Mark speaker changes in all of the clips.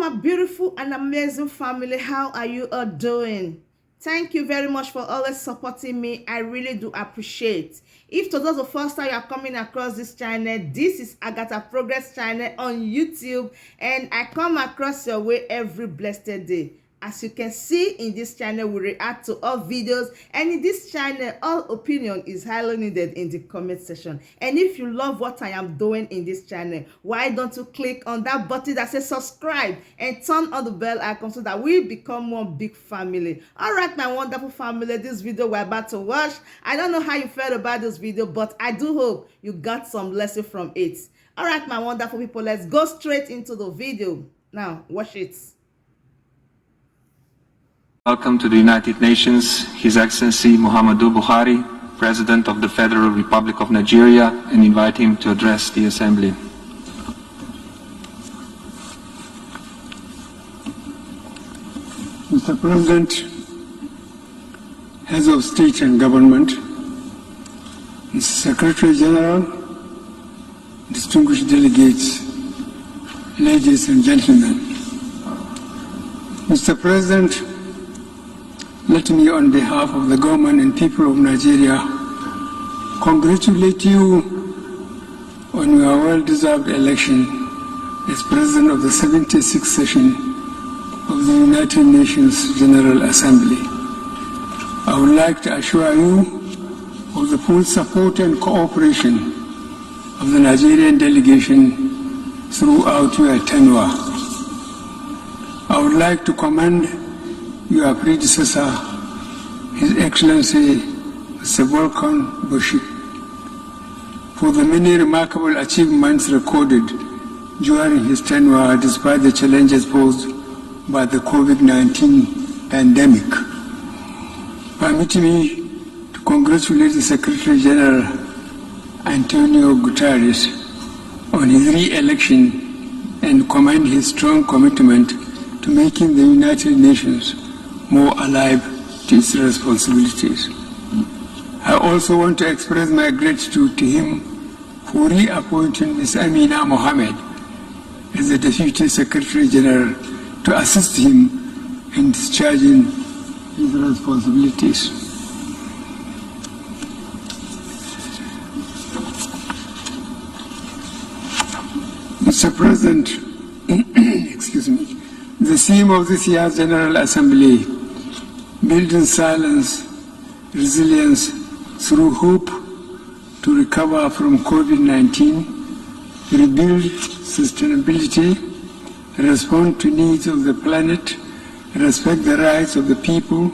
Speaker 1: my beautiful and amazing family. How are you all doing? Thank you very much for always supporting me. I really do appreciate. If today is the first time you are coming across this channel, this is Agatha Progress channel on YouTube, and I come across your way every blessed day. As you can see in this channel, we react to all videos, and in this channel, all opinion is highly needed in the comment section. And if you love what I am doing in this channel, why don't you click on that button that says subscribe and turn on the bell icon so that we become one big family. All right, my wonderful family, this video we're about to watch, I don't know how you felt about this video, but I do hope you got some lesson from it. All right, my wonderful people, let's go straight into the video. Now, watch it.
Speaker 2: Welcome to the United Nations, His Excellency Muhammadu Buhari, President of the Federal Republic of Nigeria, and invite him to address the Assembly.
Speaker 3: Mr. President, Heads of State and Government, Mr. Secretary General, distinguished delegates, ladies and gentlemen. Mr. President, let me, on behalf of the government and people of Nigeria, congratulate you on your well-deserved election as President of the 76th session of the United Nations General Assembly. I would like to assure you of the full support and cooperation of the Nigerian delegation throughout your tenure. I would like to commend your predecessor, His Excellency Mr. Boko, for the many remarkable achievements recorded during his tenure despite the challenges posed by the COVID-19 pandemic. Permit me to congratulate the Secretary General Antonio Guterres on his re-election and commend his strong commitment to making the United Nations more alive to its responsibilities. I also want to express my gratitude to him for reappointing Ms. Amina Mohammed as the Deputy Secretary General to assist him in discharging his responsibilities. Mr. President, excuse me, the theme of this year's General Assembly, Building Silence, Resilience through Hope to Recover from COVID-19, Rebuild Sustainability, Respond to Needs of the Planet, Respect the Rights of the People,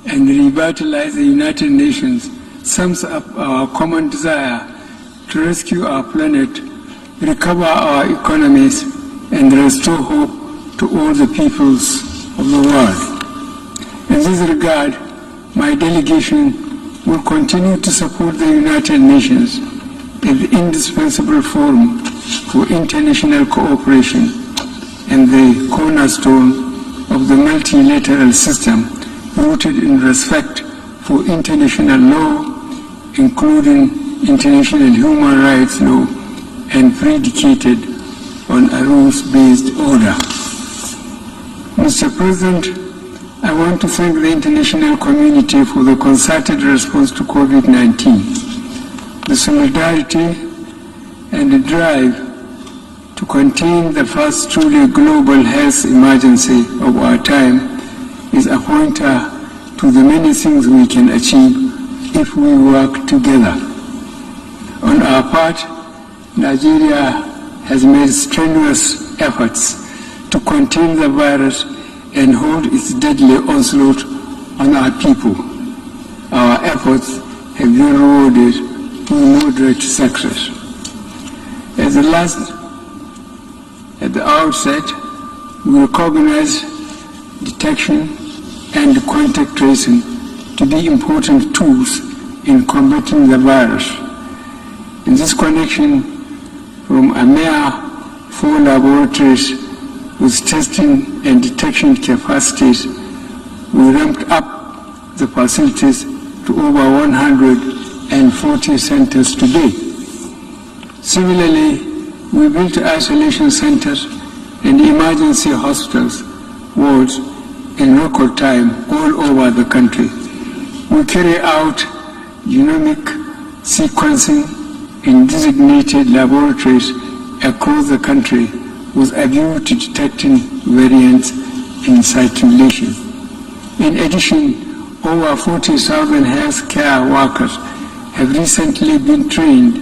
Speaker 3: and Revitalize the United Nations sums up our common desire to rescue our planet, recover our economies, and restore hope to all the peoples of the world. In this regard, my delegation will continue to support the United Nations as the indispensable forum for international cooperation and the cornerstone of the multilateral system rooted in respect for international law, including international human rights law, and predicated on a rules-based order. Mr. President, I want to thank the international community for the concerted response to COVID-19, the solidarity and the drive to contain the first truly global health emergency of our time is a pointer to the many things we can achieve if we work together. On our part, Nigeria has made strenuous efforts to contain the virus and hold its deadly onslaught on our people. Our efforts have been rewarded with moderate success. At the outset, we recognize detection and contact tracing to be important tools in combating the virus. In this connection, from a mere 4 laboratories with testing and detection capacities, we ramped up the facilities to over 140 centers today. Similarly, we built isolation centers and emergency hospitals wards in record time all over the country. We carry out genomic sequencing in designated laboratories across the country with a view to detecting variants in circulation. In addition, over 40,000 healthcare workers have recently been trained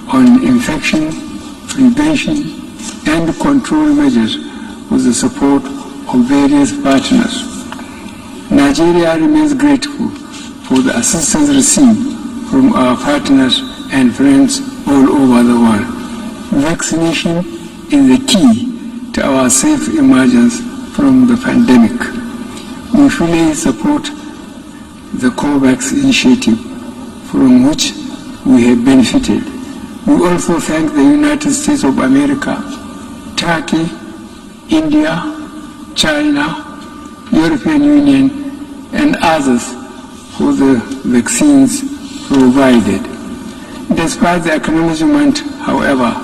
Speaker 3: on infection prevention and control measures with the support of various partners. Nigeria remains grateful for the assistance received from our partners and friends all over the world. Vaccination is the key to our safe emergence from the pandemic. We fully support the COVAX initiative, from which we have benefited. We also thank the United States of America, Turkey, India, China, European Union, and others for the vaccines provided. Despite the acknowledgement, however,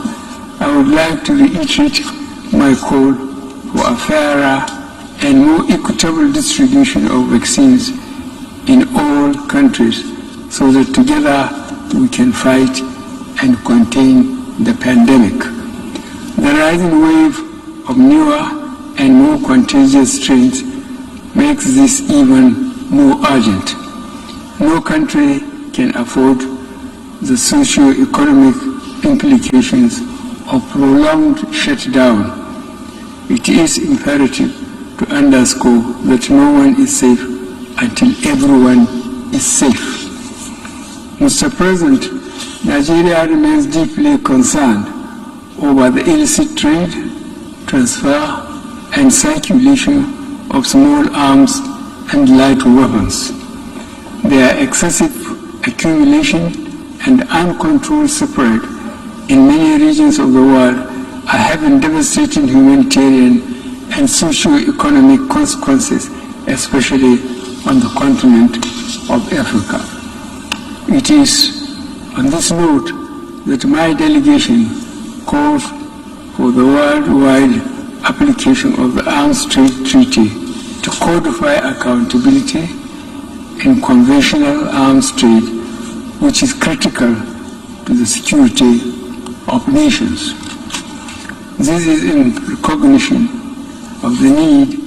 Speaker 3: I would like to reiterate my call for a fairer and more equitable distribution of vaccines in all countries so that together we can fight and contain the pandemic. The rising wave of newer and more contagious strains makes this even more urgent. No country can afford the socio-economic implications of prolonged shutdown. It is imperative to underscore that no one is safe until everyone is safe. Mr. President, Nigeria remains deeply concerned over the illicit trade, transfer, and circulation of small arms and light weapons. Their excessive accumulation and uncontrolled spread in many regions of the world are having devastating humanitarian and socio-economic consequences, especially on the continent of Africa. It is on this note that my delegation calls for the worldwide application of the Arms Trade Treaty to codify accountability in conventional arms trade, which is critical to the security of nations. This is in recognition of the need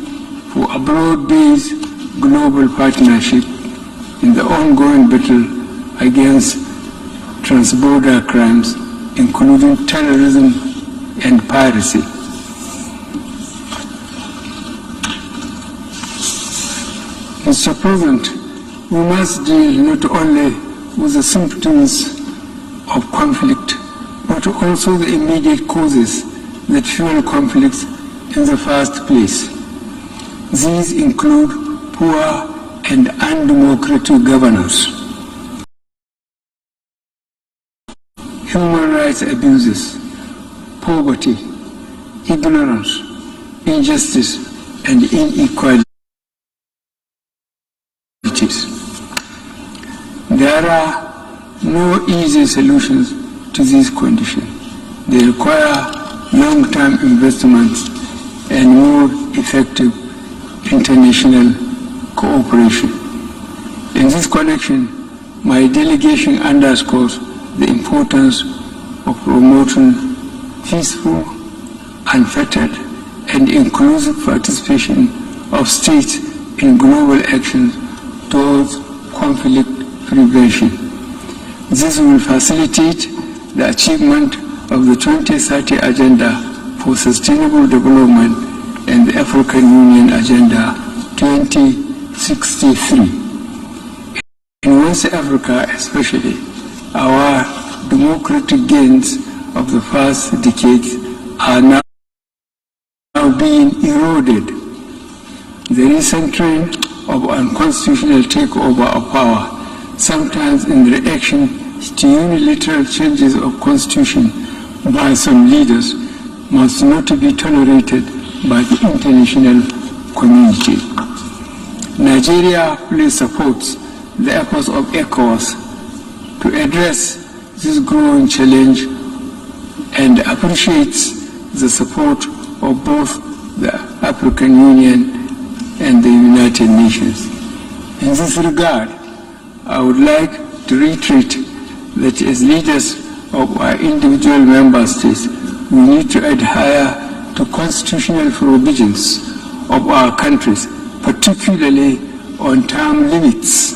Speaker 3: for a broad-based global partnership in the ongoing battle against transborder crimes, including terrorism and piracy. Mr. President, we must deal not only with the symptoms of conflict, but also the immediate causes that fuel conflicts in the first place. These include poor and undemocratic governance, human rights abuses, poverty, ignorance, injustice, and inequality. There are no easy solutions to these conditions. They require long-term investments and more effective international cooperation. In this connection, my delegation underscores the importance of promoting peaceful, unfettered, and inclusive participation of states in global actions towards conflict prevention. This will facilitate the achievement of the 2030 Agenda for Sustainable Development and the African Union Agenda 2063. In West Africa especially, our democratic gains of the past decades are now being eroded. The recent trend of unconstitutional takeover of power, sometimes in reaction to unilateral changes of constitution by some leaders, must not be tolerated by the international community. Nigeria fully supports the efforts of ECOWAS to address this growing challenge and appreciates the support of both the African Union and the United Nations. In this regard, I would like to reiterate that as leaders of our individual member states, we need to adhere to constitutional provisions of our countries, particularly on term limits.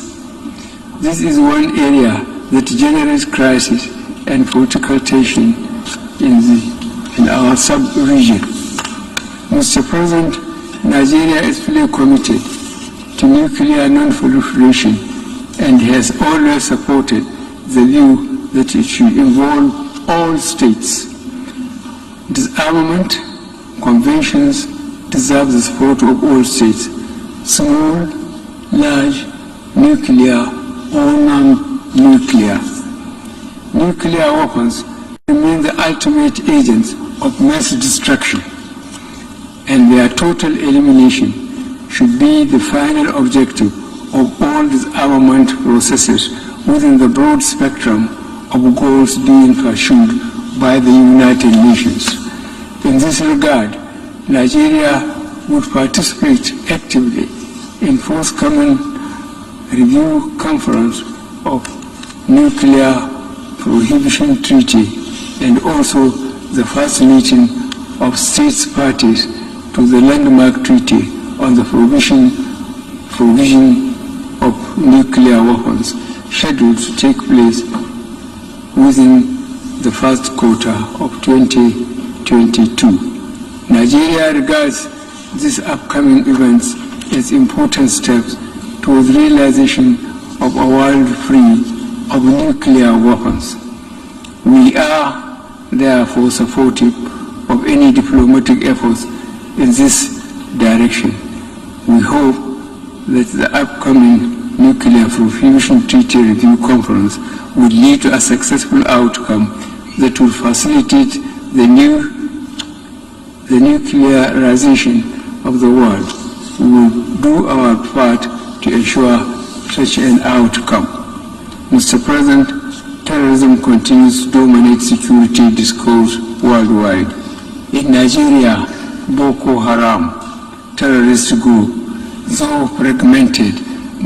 Speaker 3: This is one area that generates crisis and political tension in our sub-region. Mr. President, Nigeria is fully committed to nuclear non-proliferation and has always supported the view that it should involve all states. Disarmament conventions deserve the support of all states, small, large, nuclear, or non-nuclear. Nuclear weapons remain the ultimate agents of mass destruction, and their total elimination should be the final objective of all disarmament processes within the broad spectrum of goals being pursued by the United Nations. In this regard, Nigeria would participate actively in forthcoming review conference of nuclear prohibition treaty and also the first meeting of states parties to the landmark treaty on the provision of nuclear weapons scheduled to take place within the first quarter of 2022. Nigeria regards these upcoming events as important steps towards realization of a world free of nuclear weapons. We are therefore supportive of any diplomatic efforts in this direction. We hope that the upcoming Nuclear Prohibition Treaty Review Conference would lead to a successful outcome that will facilitate the nuclearization of the world. We will do our part to ensure such an outcome. Mr. President, terrorism continues to dominate security discourse worldwide. In Nigeria, Boko Haram, terrorist group, though fragmented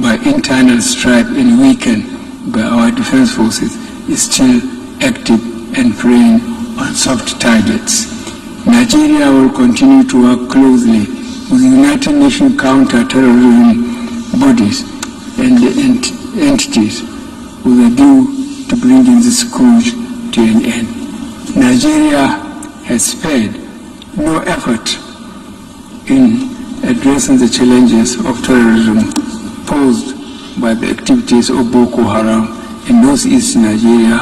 Speaker 3: by internal strife and weakened by our defense forces, is still active and preying on soft targets. Nigeria will continue to work closely with United Nations counter-terrorism bodies and entities with a view to bringing this scourge to an end. Nigeria has spared no effort in addressing the challenges of terrorism posed by the activities of Boko Haram in northeast Nigeria,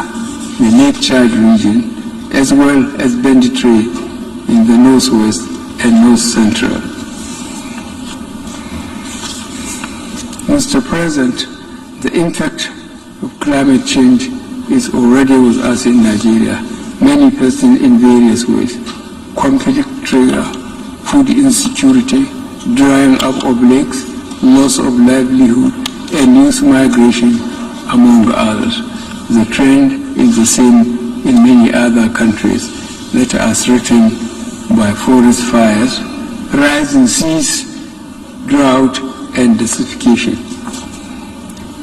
Speaker 3: the Lake Chad region, as well as banditry in the northwest and north central. Mr. President, the impact of climate change is already with us in Nigeria, manifesting in various ways: conflict trigger, food insecurity, drying up of lakes, loss of livelihood, and youth migration, among others. The trend is the same in many other countries that are threatened by forest fires, rising seas, drought, and desertification.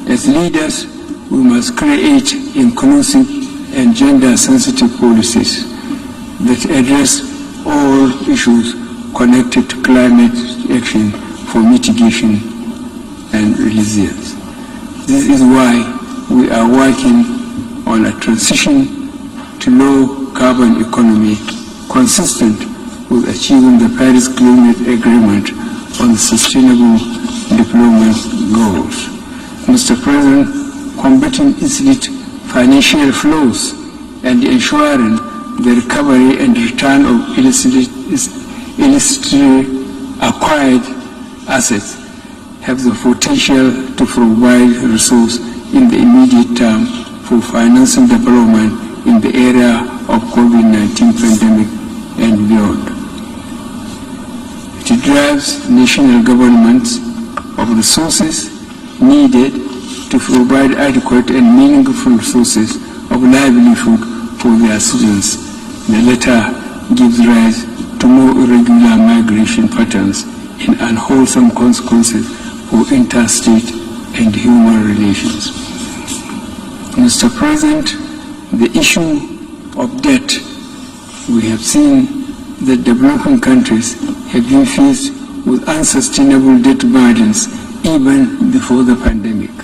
Speaker 3: As leaders, we must create inclusive and gender-sensitive policies that address all issues connected to climate action for mitigation and resilience. This is why we are working on a transition to low-carbon economy consistent with achieving the Paris Climate Agreement on Sustainable Development Goals. Mr. President, combating illicit financial flows and ensuring the recovery and return of illicitly acquired assets have the potential to provide resources in the immediate term for financing development in the area of COVID-19 pandemic and beyond. It drives national governments of resources needed to provide adequate and meaningful sources of livelihood for their citizens. The latter gives rise to more irregular migration patterns and unwholesome consequences for interstate and human relations. Mr. President, the issue of debt, we have seen that developing countries have been faced with unsustainable debt burdens even before the pandemic.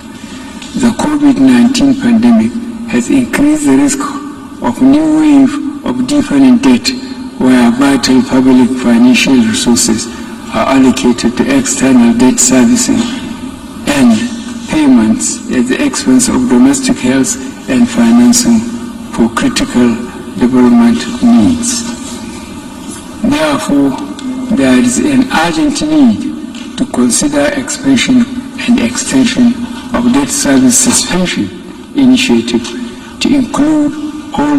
Speaker 3: The COVID-19 pandemic has increased the risk of new wave of deepening debt, where vital public financial resources are allocated to external debt servicing and payments at the expense of domestic health and financing for critical development needs. Therefore, there is an urgent need to consider expansion and extension of debt service suspension initiative to include all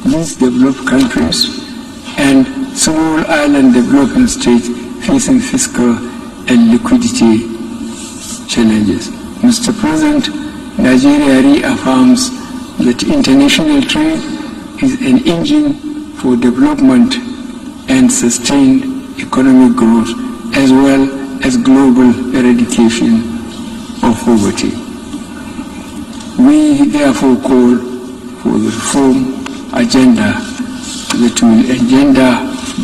Speaker 3: least developed countries and small island developing states facing fiscal and liquidity challenges. Mr. President, Nigeria reaffirms that international trade is an engine for development and sustained economic growth, as well as global eradication of poverty. We therefore call for the reform agenda that will engender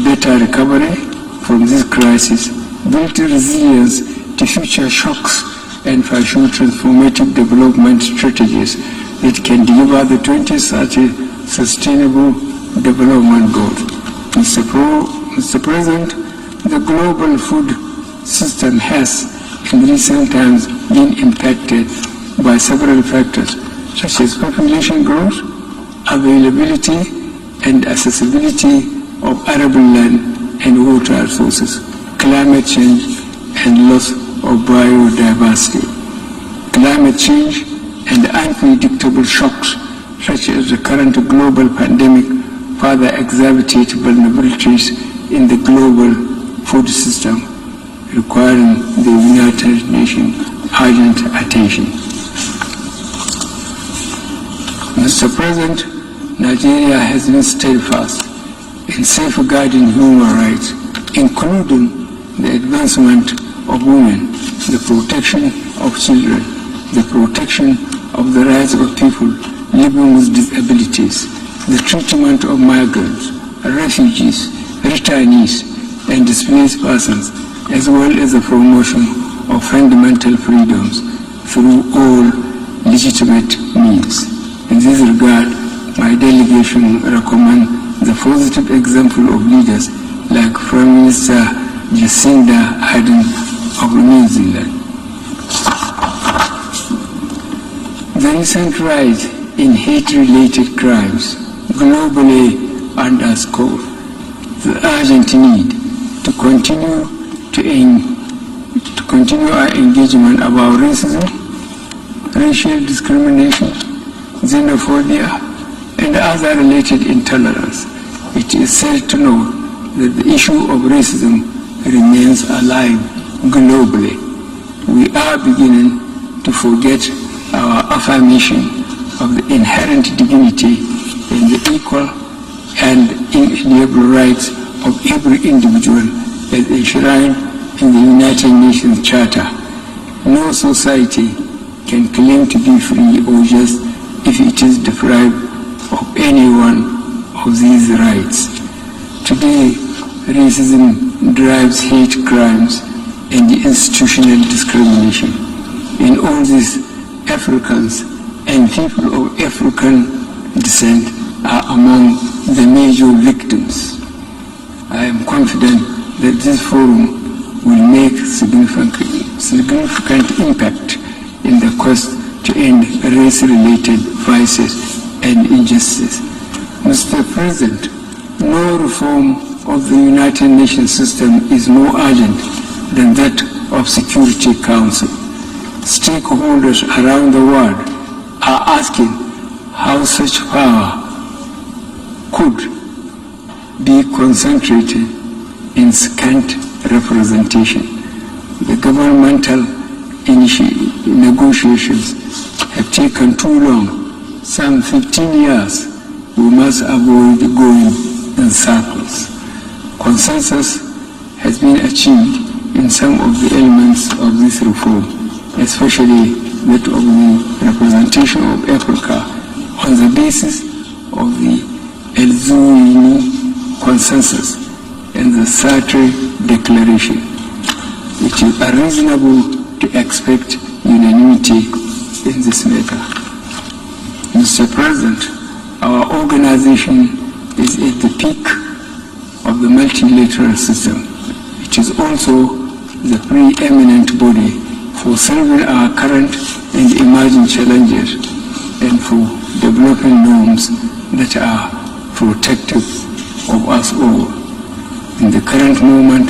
Speaker 3: better recovery from this crisis, build resilience to future shocks, and pursue transformative development strategies that can deliver the 2030 Sustainable Development Goals. Mr. President, the global food system has in recent times been impacted by several factors, such as population growth, availability and accessibility of arable land and water resources, climate change and loss of biodiversity. Climate change and unpredictable shocks, such as the current global pandemic, further exacerbate vulnerabilities in the global food system, requiring the United Nations urgent attention. Mr. President, Nigeria has been steadfast in safeguarding human rights, including the advancement of women, the protection of children, the protection of the rights of people living with disabilities, the treatment of migrants, refugees, returnees, and displaced persons, as well as the promotion of fundamental freedoms through all legitimate means. In this regard, my delegation recommends the positive example of leaders like Prime Minister Jacinda Ardern of New Zealand. The recent rise in hate-related crimes globally underscore the urgent need to continue our engagement about racism, racial discrimination, xenophobia, and other related intolerance. It is sad to know that the issue of racism remains alive globally. We are beginning to forget our affirmation of the inherent dignity and the equal and inalienable rights of every individual as enshrined in the United Nations Charter. No society can claim to be free or just if it is deprived of any one of these rights. Today, racism drives hate crimes and institutional discrimination. In all this, Africans and people of African descent are among the major victims. I am confident that this forum will make significant impact in the quest to end race-related vices and injustice. Mr. President, no reform of the United Nations system is more urgent than that of Security Council. Stakeholders around the world are asking how such power could be concentrated in scant representation. The governmental negotiations have taken too long, some 15 years. We must avoid going in circles. consensus has been achieved in some of the elements of this reform, especially that of the representation of Africa on the basis of the El Zuini consensus and the Sartre declaration. It is unreasonable to expect unanimity in this matter. Mr. President, our organization is at the peak of the multilateral system. It is also the preeminent body for solving our current and emerging challenges and for developing norms that are protective of us all. In the current moment,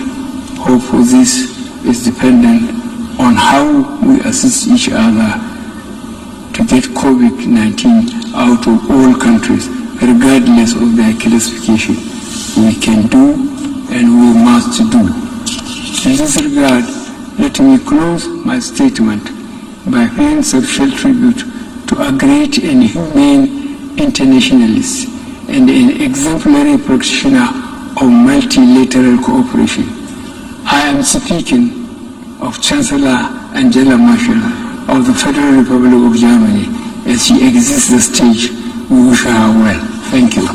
Speaker 3: hope for this is dependent on how we assist each other to get COVID-19 out of all countries, regardless of their classification. We can do and we must do. In this regard, let me close my statement by paying special tribute to a great and humane internationalist and an exemplary practitioner of multilateral cooperation. I am speaking of Chancellor Angela Merkel of the Federal Republic of Germany. As she exits the stage, we wish her well. Thank you.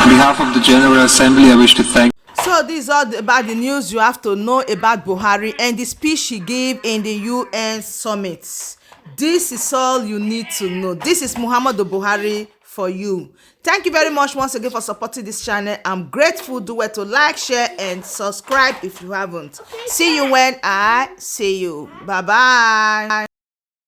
Speaker 2: On behalf of the General Assembly, I wish to thank.
Speaker 1: So this is all about the news you have to know about Buhari and the speech he gave in the UN summit. This is all you need to know. This is Muhammadu Buhari for you. Thank you very much once again for supporting this channel. I'm grateful. Do well to like, share, and subscribe if you haven't. See you when I see you. Bye bye.